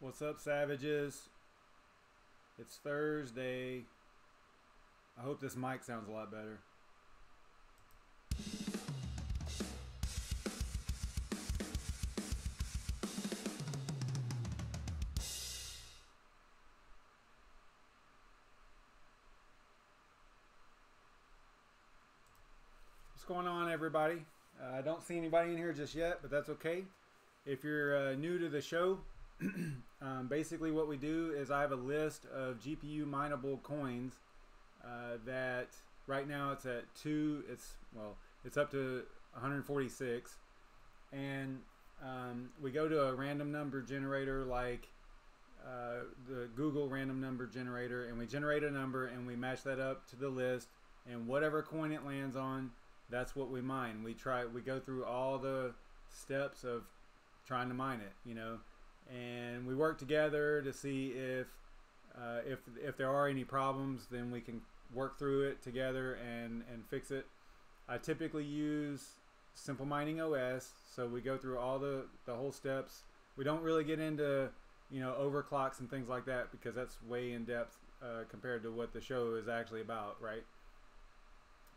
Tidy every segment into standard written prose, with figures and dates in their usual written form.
What's up, savages? It's Thursday. I hope this mic sounds a lot better. What's going on, everybody? I don't see anybody in here just yet, but that's okay. If you're new to the show, basically what we do is I have a list of GPU-mineable coins that right now it's at it's up to 146, and we go to a random number generator like the Google random number generator, and we generate a number and we match that up to the list, and whatever coin it lands on, that's what we mine. We go through all the steps of trying to mine it, you know, and we work together to see if there are any problems, then we can work through it together and fix it. I typically use Simple Mining OS, so we go through all the whole steps. We don't really get into, you know, overclocks and things like that, because that's way in depth compared to what the show is actually about, right?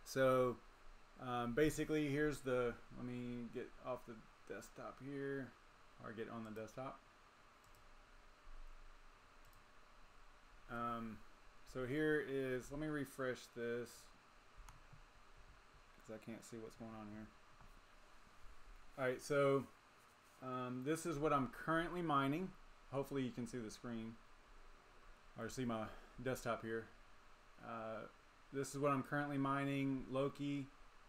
So basically, here's let me get off the desktop here, or get on the desktop. So here is, let me refresh this because I can't see what's going on here. Alright, so this is what I'm currently mining. Hopefully you can see the screen or see my desktop here. This is what I'm currently mining: Loki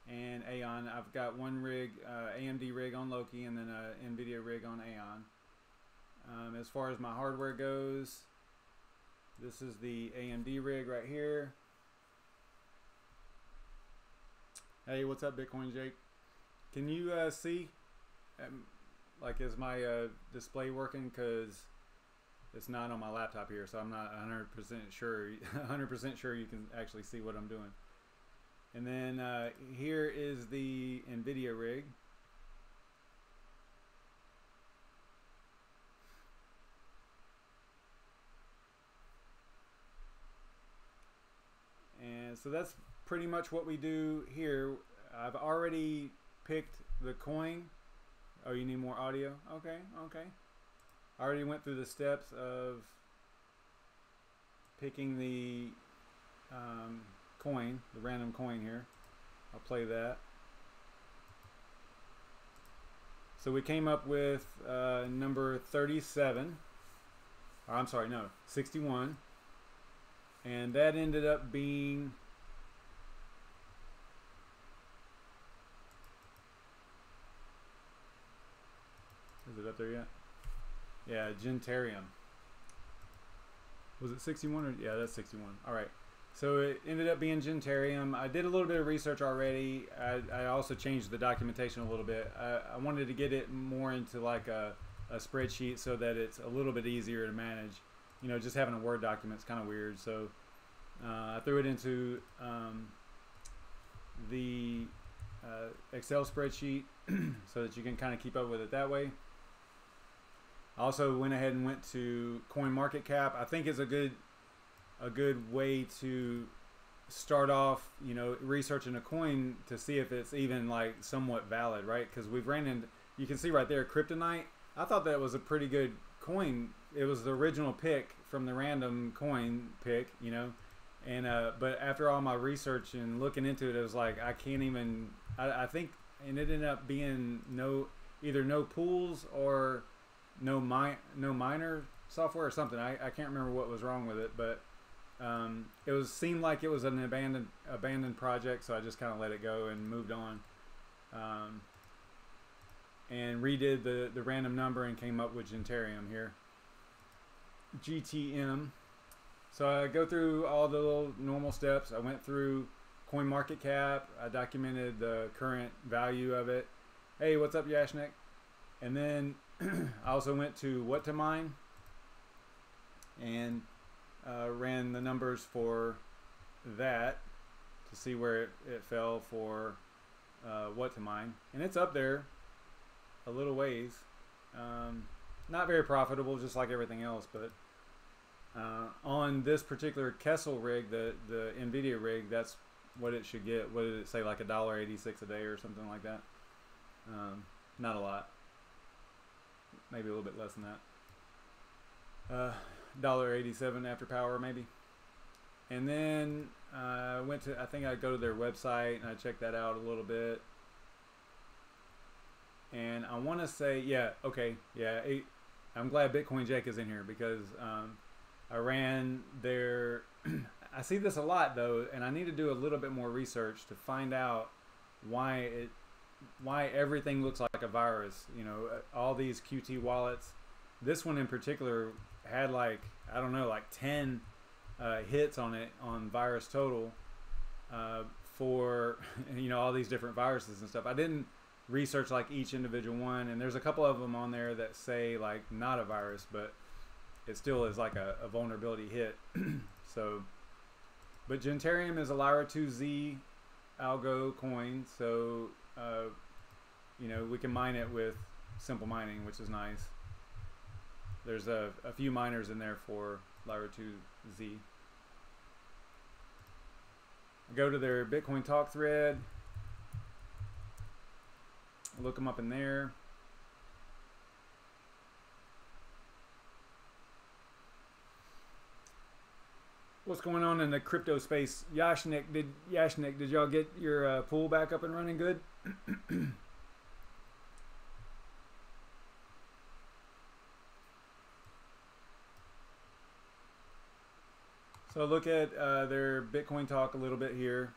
and Aeon. I've got one rig, AMD rig on Loki, and then a NVIDIA rig on Aeon. As far as my hardware goes, this is the AMD rig right here. Hey, what's up, Bitcoin Jake? Can you see, like, is my display working? Because it's not on my laptop here, so I'm not 100% sure. 100% sure you can actually see what I'm doing. And then here is the NVIDIA rig. And so that's pretty much what we do here. I've already picked the coin. Oh, you need more audio? Okay, okay. I already went through the steps of picking the coin, the random coin here. I'll play that. So we came up with number 37. Or I'm sorry, no, 61. And that ended up being is it up there yet? Yeah, Gentarium. Was it 61 or yeah, that's 61. All right. So it ended up being Gentarium. I did a little bit of research already. I also changed the documentation a little bit. I wanted to get it more into like a spreadsheet so that it's a little bit easier to manage. You know, just having a Word document is kind of weird. So I threw it into the Excel spreadsheet so that you can kind of keep up with it that way. I also went ahead and went to CoinMarketCap. I think it's a good way to start off, you know, researching a coin to see if it's even like somewhat valid, right? Because we've ran into, you can see right there, Kryptonite. I thought that was a pretty good coin. It was the original pick from the RandomCoin pick, you know, and but after all my research and looking into it, it was like I can't even. I think, and it ended up being either no pools or no miner software or something. I can't remember what was wrong with it, but it seemed like it was an abandoned project, so I just kind of let it go and moved on. And redid the random number and came up with Gentarium here. GTM. So I go through all the little normal steps. I went through CoinMarketCap. I documented the current value of it. Hey, what's up, Yashnik? And then I also went to what to mine and ran the numbers for that to see where it fell for what to mine. And it's up there a little ways. not very profitable, just like everything else. But on this particular Kessel rig, the NVIDIA rig, that's what it should get. What did it say, like $1.86 a day or something like that? Not a lot, maybe a little bit less than that. $1.87 after power maybe. And then I think I go to their website and I checked that out a little bit. And I want to say, yeah, okay, yeah, I'm glad Bitcoin Jake is in here, because I ran their, I see this a lot though, and I need to do a little bit more research to find out why everything looks like a virus. You know, all these QT wallets. This one in particular had like, I don't know, like 10 hits on it on virus total for, you know, all these different viruses and stuff. I didn't research like each individual one, and there's a couple of them on there that say like not a virus, but it still is like a vulnerability hit. So, but Gentarium is a Lyra 2Z algo coin, so you know, we can mine it with simple mining, which is nice. There's a few miners in there for Lyra 2Z. Go to their Bitcoin Talk thread, look them up in there. What's going on in the crypto space? Yashnik, did y'all get your pool back up and running good? So look at their Bitcoin Talk a little bit here.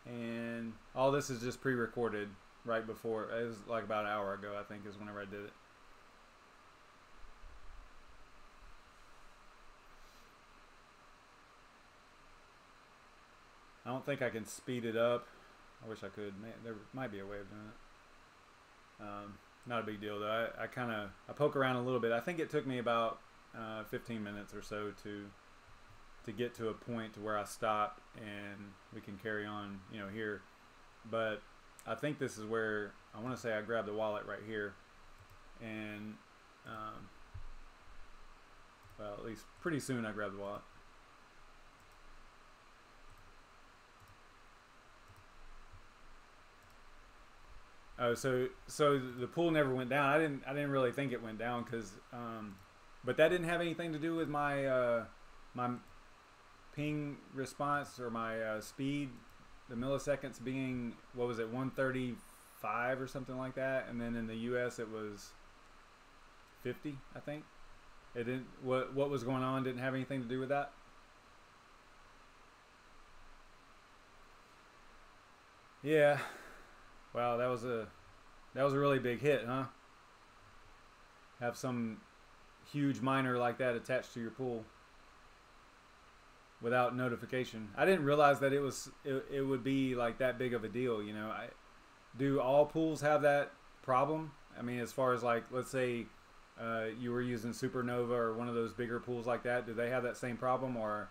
And all this is just pre-recorded right before. It was like about an hour ago, I think, is whenever I did it. I don't think I can speed it up. I wish I could. There might be a way of doing it. Not a big deal though. I poke around a little bit. I think it took me about 15 minutes or so to get to a point to where I stop and we can carry on, you know, here. But I think this is where I want to say I grabbed the wallet right here, and well, at least pretty soon I grabbed the wallet. Oh, so the pool never went down. I didn't really think it went down, because but that didn't have anything to do with my my ping response or my speed, the milliseconds being, what was it, 135 or something like that, and then in the US it was 50, I think. It didn't, what was going on didn't have anything to do with that. Yeah. Wow, that was a really big hit, huh? Have some huge miner like that attached to your pool without notification. I didn't realize that it would be like that big of a deal, you know. Do all pools have that problem? I mean, as far as like, let's say you were using Supernova or one of those bigger pools like that, do they have that same problem? Or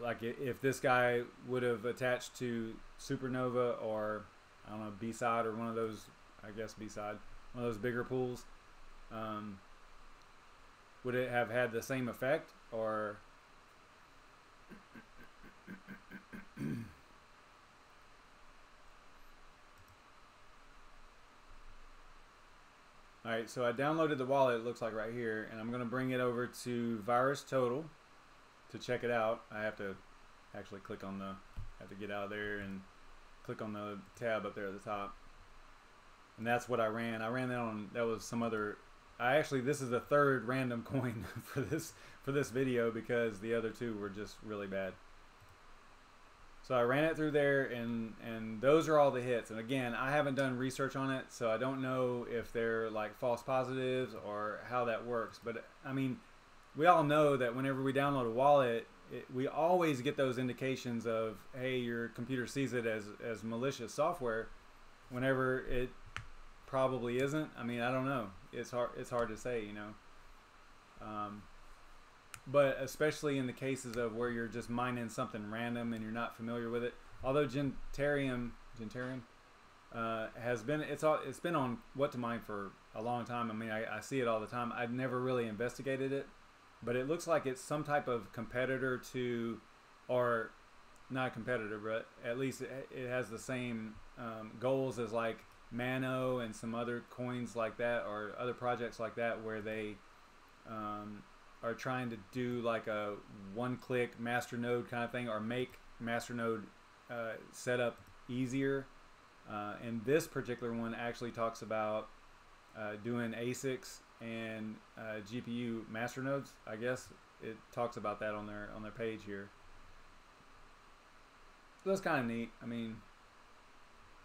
like if this guy would have attached to Supernova or, I don't know, B-side or one of those, I guess B-side, one of those bigger pools, would it have had the same effect? Or alright, so I downloaded the wallet, it looks like right here, and I'm going to bring it over to Virus Total to check it out. I have to actually click on I have to get out of there and click on the tab up there at the top. And that's what I ran. I ran that on, that was some other, this is the third random coin for this video, because the other two were just really bad. So I ran it through there, and those are all the hits. And again, I haven't done research on it, so I don't know if they're like false positives or how that works. But I mean, we all know that whenever we download a wallet, we always get those indications of, hey, your computer sees it as malicious software, whenever it probably isn't. I mean, I don't know. It's hard to say, you know. But especially in the cases of where you're just mining something random and you're not familiar with it. Although Gentarium has been, it's been on What to Mine for a long time. I mean, I see it all the time. I've never really investigated it, but it looks like it's some type of competitor to, or not a competitor, but at least it has the same goals as like Mano and some other coins like that, or other projects like that, where they are trying to do like a one-click masternode kind of thing, or make masternode setup easier. And this particular one actually talks about doing ASICs and GPU masternodes. I guess it talks about that on their page here. So that's kind of neat. I mean,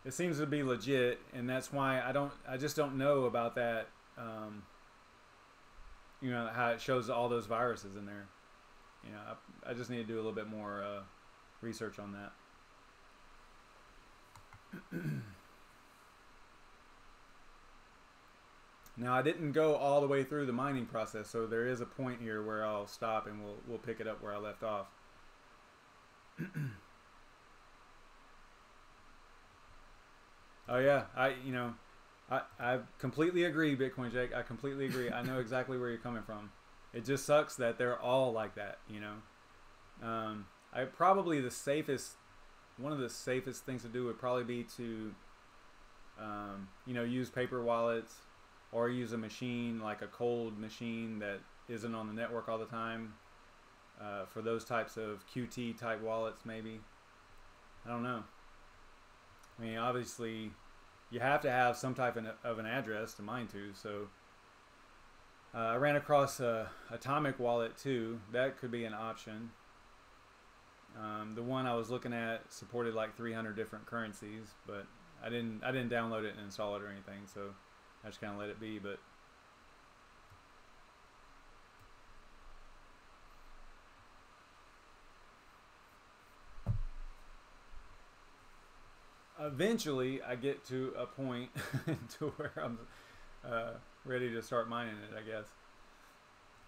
it seems to be legit, and that's why I just don't know about that. You know, how it shows all those viruses in there. You know, I just need to do a little bit more research on that. Now, I didn't go all the way through the mining process, so there is a point here where I'll stop and we'll pick it up where I left off. Oh yeah, I completely agree, Bitcoin Jake. I completely agree. I know exactly where you're coming from. It just sucks that they're all like that, you know. I probably one of the safest things to do would probably be to, you know, use paper wallets, or use a machine like a cold machine that isn't on the network all the time, for those types of QT type wallets, maybe. I don't know. I mean, obviously, you have to have some type of an address to mine to. So I ran across a Atomic wallet too. That could be an option. The one I was looking at supported like 300 different currencies, but I didn't download it and install it or anything. So I just kind of let it be. But eventually I get to a point to where I'm ready to start mining it, I guess.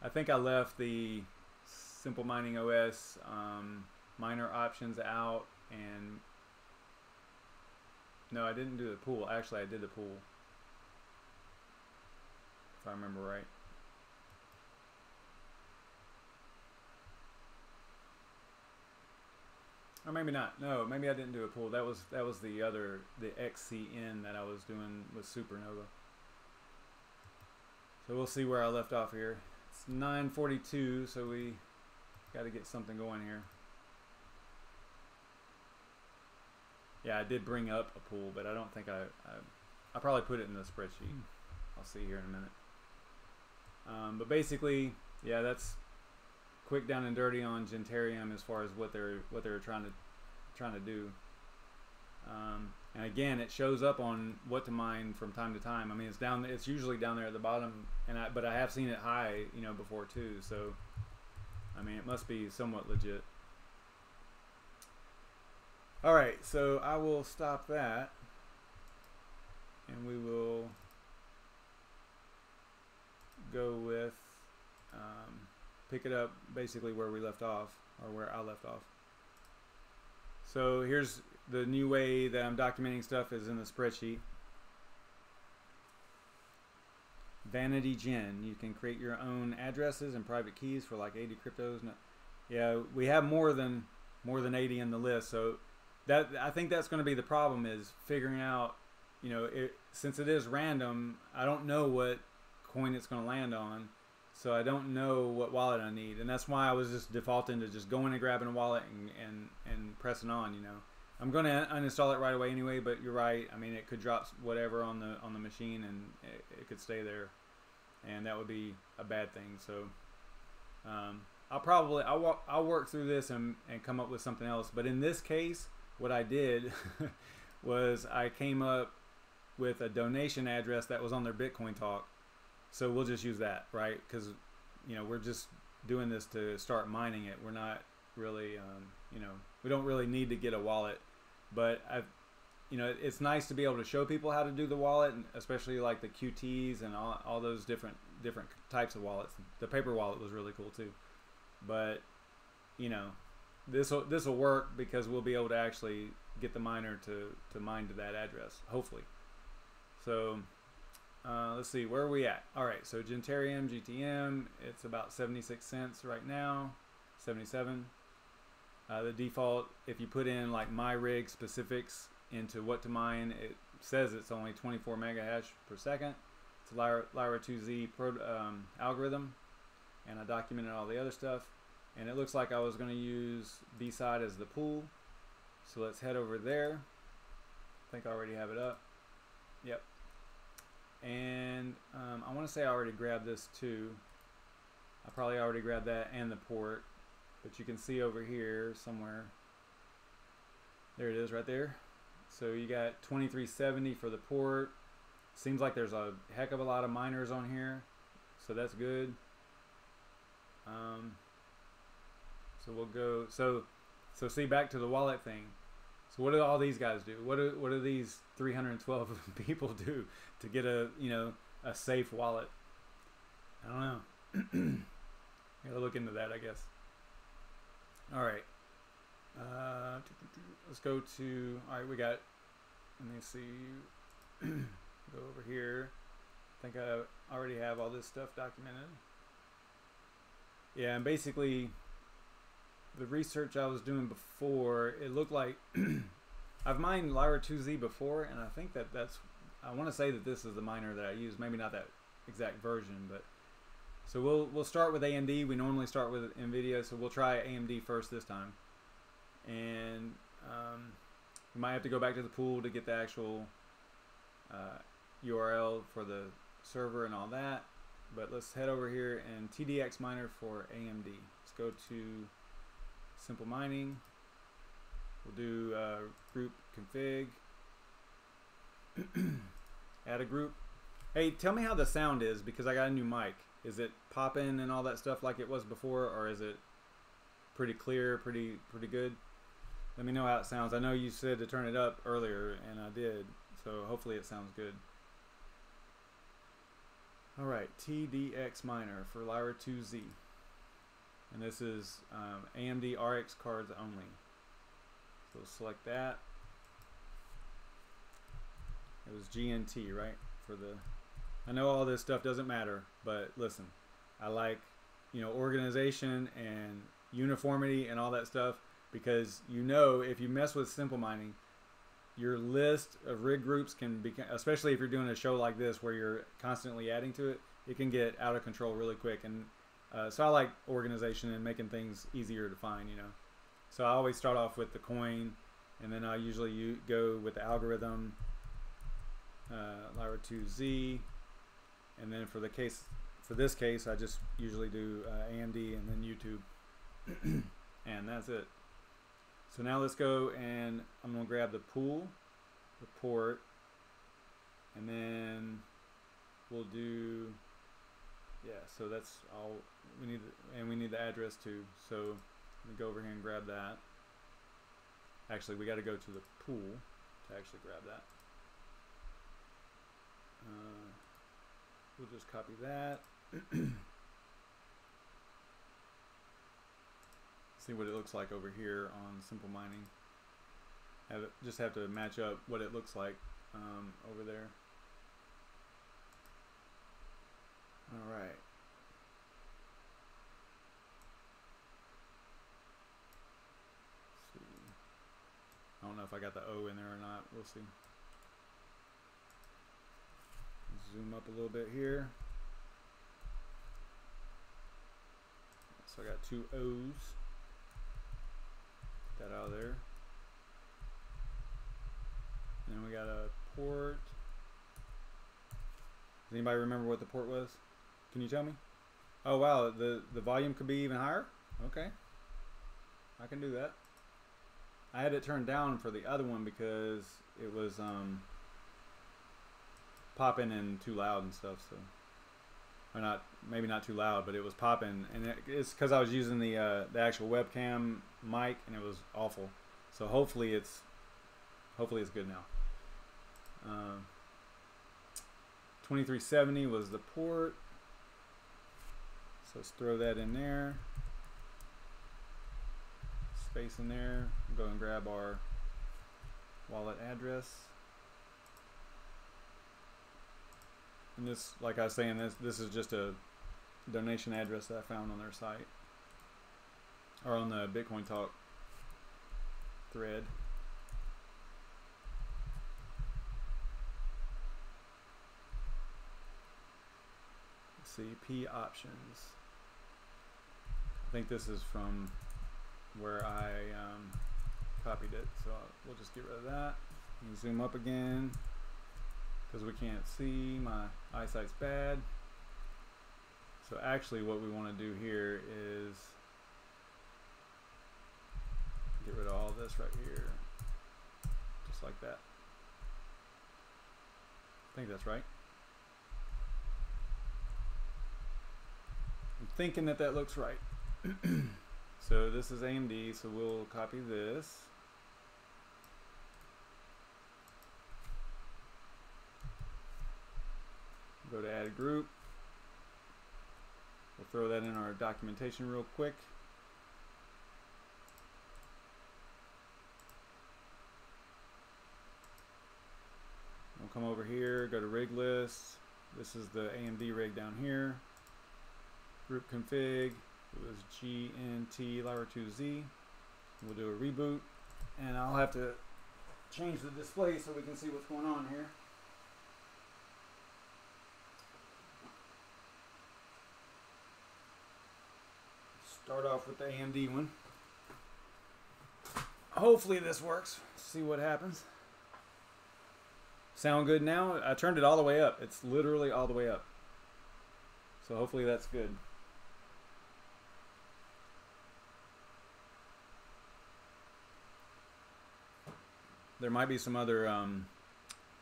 I think I left the Simple Mining OS miner options out, and no, I didn't do the pool. Actually, I did the pool, if I remember right. Or maybe not. No, maybe I didn't do a pool. That was the other, the XCN that I was doing with Supernova. So we'll see where I left off here. It's 9:42, so we got to get something going here. Yeah, I did bring up a pool, but I don't think I probably put it in the spreadsheet. I'll see here in a minute. But basically, yeah, that's quick down and dirty on Gentarium as far as what they're trying to do. And again, it shows up on what to mine from time to time. I mean, it's usually down there at the bottom, but I have seen it high, you know, before too. So I mean, it must be somewhat legit. All right, so I will stop that, and we will go with pick it up basically where we left off, or where I left off. So here's the new way that I'm documenting stuff is in the spreadsheet. Vanity Gen. You can create your own addresses and private keys for like 80 cryptos. Yeah, we have more than 80 in the list, so that I think that's going to be the problem, is figuring out, you know, since it is random, I don't know what coin it's going to land on. So I don't know what wallet I need, and that's why I was just defaulting to just going and grabbing a wallet and pressing on. You know, I'm going to uninstall it right away anyway. But you're right. I mean, it could drop whatever on the machine, and it could stay there, and that would be a bad thing. So I'll work through this and come up with something else. But in this case, what I did was I came up with a donation address that was on their Bitcoin talk. So we'll just use that, right? Because, you know, we're just doing this to start mining it. We're not really, you know, we don't really need to get a wallet. But you know, it's nice to be able to show people how to do the wallet, and especially like the QTs and all those different types of wallets. The paper wallet was really cool too. But, you know, this will work because we'll be able to actually get the miner to mine to that address, hopefully. So let's see, where are we at? All right, so Gentarium, GTM, it's about 76 cents right now, 77. The default, if you put in like my rig specifics into what to mine, it says it's only 24 mega hash per second. It's a Lyra2Z algorithm, and I documented all the other stuff. And it looks like I was going to use B-side as the pool. So let's head over there. I think I already have it up. Yep. And I want to say I already grabbed this too. I probably already grabbed that and the port. But you can see over here somewhere. There it is right there. So you got 2370 for the port. Seems like there's a heck of a lot of miners on here. So that's good. So we'll go, so see, back to the wallet thing. So what do all these guys do? What do these 312 people do to get a, a safe wallet? I don't know. Gotta look into that, I guess. All right. Let's go to, all right, we got, let me see, go over here. I think I already have all this stuff documented. Yeah, and basically, the research I was doing before, it looked like I've mined Lyra2Z before, and I think I want to say that this is the miner that I use. Maybe not that exact version, but so we'll start with AMD. We normally start with NVIDIA, so we'll try AMD first this time, and we might have to go back to the pool to get the actual URL for the server and all that. But let's head over here and TDX miner for AMD. Let's go to Simple Mining. We'll do group config. Add a group. Hey, tell me how the sound is, because I got a new mic. Is it popping and all that stuff like it was before, or is it pretty clear, pretty good? Let me know how it sounds. I know you said to turn it up earlier, and I did, so hopefully it sounds good. All right, TDX miner for Lyra2Z, and this is AMD RX cards only. So select that. It was GNT, right? For the, I know all this stuff doesn't matter, but listen, I like, organization and uniformity and all that stuff, because if you mess with simple mining, your list of rig groups can become, especially if you're doing a show like this where you're constantly adding to it, it can get out of control really quick. And so I like organization and making things easier to find, So I always start off with the coin, and then I usually go with the algorithm, Lyra2Z, and then for this case, I just usually do AMD and then YouTube, and that's it. So now let's go, and I'm gonna grab the pool, the port, and then we'll do, yeah, so that's all we need, and we need the address too. So let me go over here and grab that. Actually, we got to go to the pool to actually grab that. We'll just copy that. See what it looks like over here on Simple Mining. Just have to match up what it looks like over there. All right. Let's see. I don't know if I got the O in there or not. We'll see. Zoom up a little bit here. So I got two O's. Get that out of there. And then we got a port. Does anybody remember what the port was? Can you tell me? Oh wow, the volume could be even higher? Okay. I can do that. I had it turned down for the other one because it was popping and too loud and stuff, so, or not, maybe not too loud, but it was popping, and it's because I was using the actual webcam mic, and it was awful. So hopefully it's good now. 2370 was the port, so let's throw that in there. Space in there. Go and grab our wallet address. And this, like I was saying, this is just a donation address that I found on their site, or on the Bitcoin Talk thread. Let's see, P options. I think this is from where I copied it, so we'll just get rid of that. And zoom up again because we can't see. My eyesight's bad. So actually what we want to do here is get rid of all this right here, just like that. I think that's right. I'm thinking that that looks right. So this is AMD, so we'll copy this. Go to add a group. We'll throw that in our documentation real quick. We'll come over here, go to rig list. This is the AMD rig down here. Group config, it was GNT Lyra2Z. We'll do a reboot, and I'll have to change the display so we can see what's going on here. Start off with the AMD one. Hopefully this works. See what happens. Sound good now? I turned it all the way up. It's literally all the way up. So hopefully that's good. There might be some other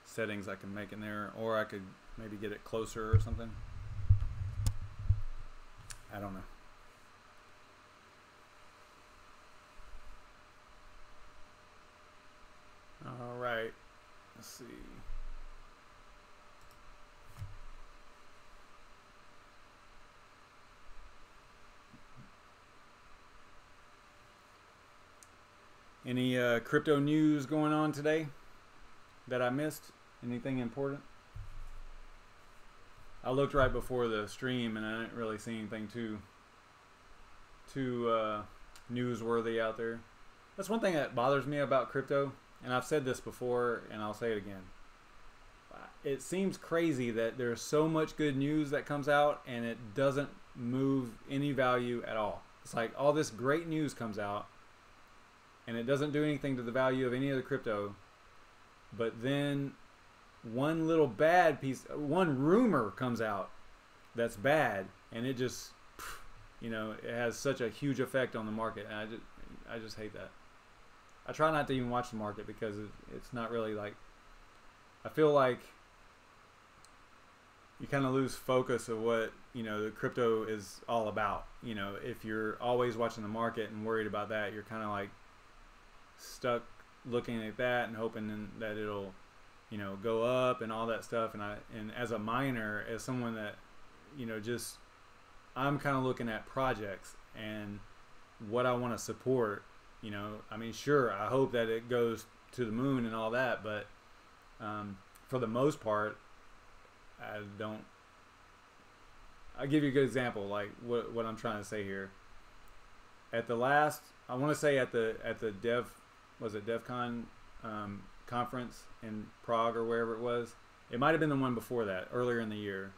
settings I can make in there, or I could maybe get it closer or something. I don't know. All right, let's see. Any crypto news going on today that I missed? Anything important? I looked right before the stream and I didn't really see anything too newsworthy out there. That's one thing that bothers me about crypto, and I've said this before and I'll say it again. It seems crazy that there's so much good news that comes out and it doesn't move any value at all. It's like all this great news comes out and it doesn't do anything to the value of any of the crypto, but then one little bad piece, one rumor comes out that's bad, and it just, you know, it has such a huge effect on the market, and I just hate that. I try not to even watch the market because it's not really like, I feel like you kind of lose focus of what, you know, the crypto is all about. You know, if you're always watching the market and worried about that, you're kind of like stuck looking at that and hoping that it'll, you know, go up and all that stuff. And as a miner, as someone that, you know, just, I'm kind of looking at projects and what I want to support. You know, I mean, sure, I hope that it goes to the moon and all that, but for the most part, I don't. I'll give you a good example, like what I'm trying to say here. At the last, I want to say at the DevCon conference in Prague or wherever it was. It might have been the one before that, earlier in the year.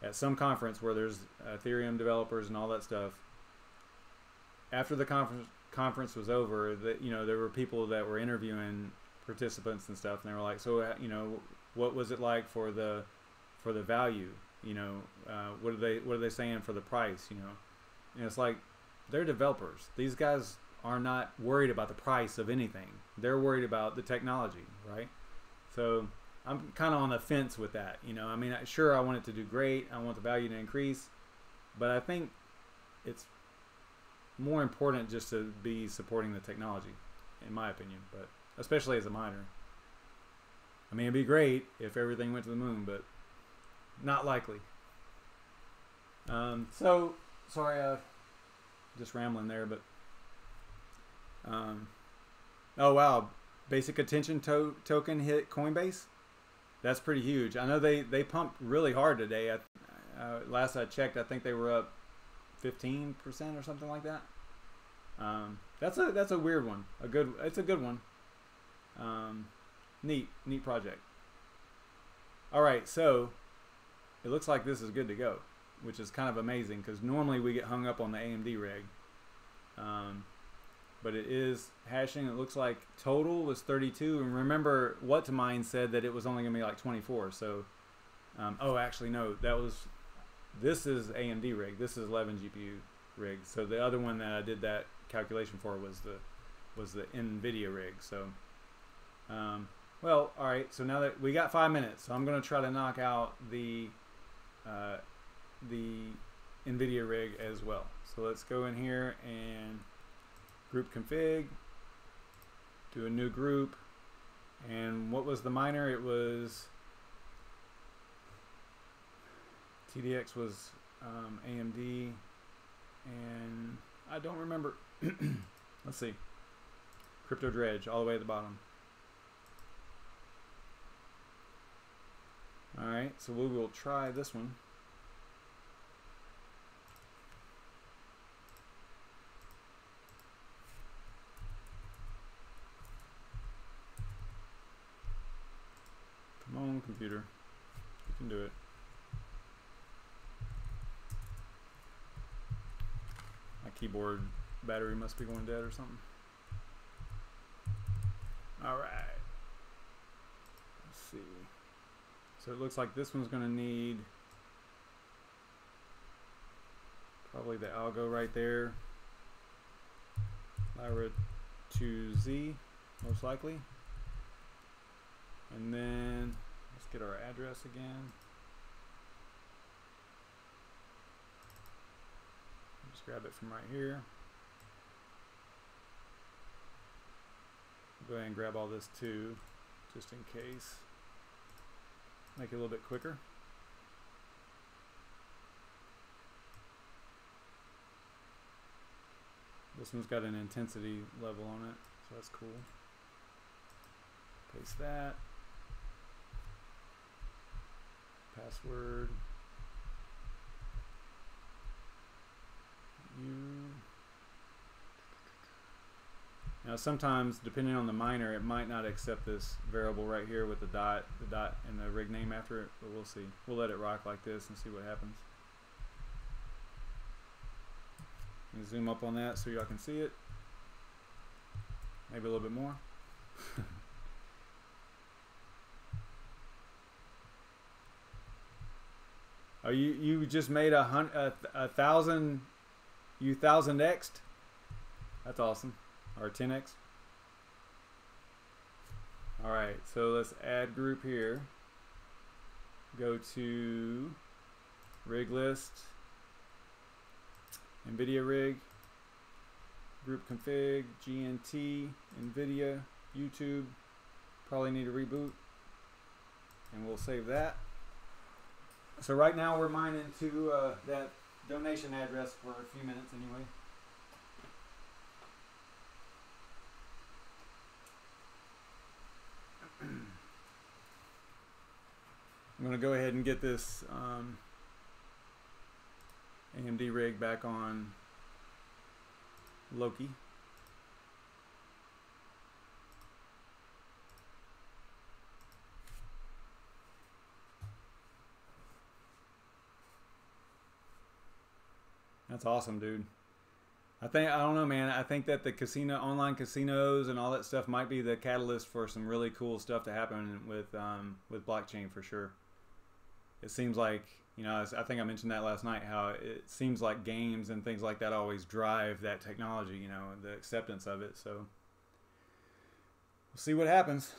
At some conference where there's Ethereum developers and all that stuff. After the conference was over, that, you know, there were people that were interviewing participants and stuff, and they were like, so, you know, what was it like for the value? You know, what are they saying for the price? You know, and it's like, they're developers. These guys are not worried about the price of anything. They're worried about the technology, right? So I'm kind of on the fence with that. You know, I mean, sure, I want it to do great. I want the value to increase, but I think it's more important just to be supporting the technology, in my opinion, but especially as a miner. I mean, it'd be great if everything went to the moon, but not likely. So sorry, just rambling there, but oh wow, basic attention token hit Coinbase. That's pretty huge. I know they pumped really hard today. Last I checked, I think they were up 15% or something like that. That's a weird one. It's a good one. Neat project. All right, so it looks like this is good to go, which is kind of amazing because normally we get hung up on the AMD rig. But it is hashing. It looks like total was 32, and remember what to mine said that it was only gonna be like 24. So oh, actually no, this is AMD rig. This is 11 GPU rig. So the other one that I did that calculation for was the NVIDIA rig. So well, all right, so now that we got 5 minutes, so I'm gonna try to knock out the NVIDIA rig as well. So let's go in here and group config, do a new group, and what was the miner? It was TDX was AMD, and I don't remember. Let's see, Crypto Dredge all the way at the bottom. All right, so we will try this one. Come on, computer, you can do it. My keyboard battery must be going dead or something. All right, let's see. So it looks like this one's going to need probably the algo right there, Lyra 2Z most likely. And then let's get our address again. Just grab it from right here. Go ahead and grab all this too, just in case. Make it a little bit quicker. This one's got an intensity level on it, so that's cool. Paste that. Password. Now sometimes, depending on the miner, it might not accept this variable right here with the dot and the rig name after it, but we'll see. We'll let it rock like this and see what happens. Let me zoom up on that so y'all can see it. Maybe a little bit more. Oh, you just made a thousand, you 1000x'd? That's awesome. Or 10x. Alright, so let's add group here. Go to rig list, NVIDIA rig, group config, GNT, NVIDIA, YouTube. Probably need a reboot. And we'll save that. So right now we're mining to that donation address for a few minutes anyway. I'm going to go ahead and get this AMD rig back on Loki. That's awesome, dude. I don't know, man. I think that the online casinos and all that stuff might be the catalyst for some really cool stuff to happen with blockchain for sure. It seems like, you know, I think I mentioned that last night, how it seems like games and things like that always drive that technology, you know, the acceptance of it. So we'll see what happens.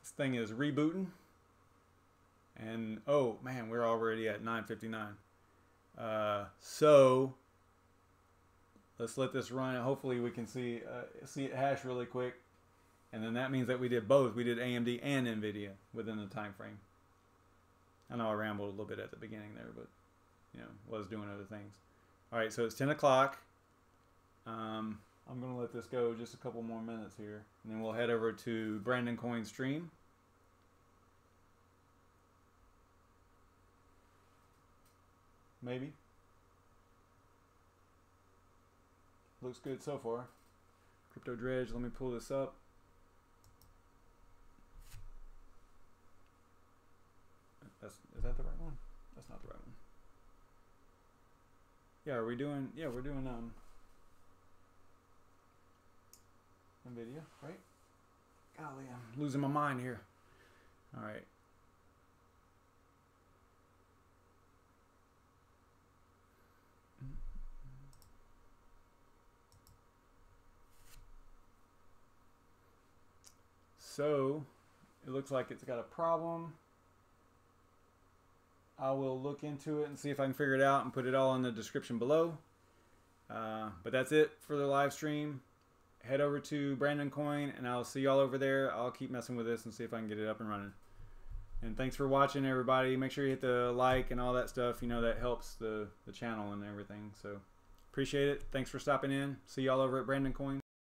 This thing is rebooting. And oh man, we're already at 9:59. So let's let this run. Hopefully we can see it hash really quick, and then that means that we did both. We did AMD and NVIDIA within the time frame. I know I rambled a little bit at the beginning there, but you know, was doing other things. All right, so it's 10 o'clock. I'm going to let this go just a couple more minutes here, and then we'll head over to BrandonCoin stream. Maybe. Looks good so far. Crypto Dredge, let me pull this up. Is that the right one? That's not the right one. Yeah, are we doing, yeah, we're doing NVIDIA, right? Golly, I'm losing my mind here. All right. So it looks like it's got a problem. I will look into it and see if I can figure it out and put it all in the description below. But that's it for the live stream. Head over to BrandonCoin and I'll see y'all over there. I'll keep messing with this and see if I can get it up and running. And thanks for watching, everybody. Make sure you hit the like and all that stuff. You know, that helps the channel and everything. So appreciate it. Thanks for stopping in. See y'all over at BrandonCoin.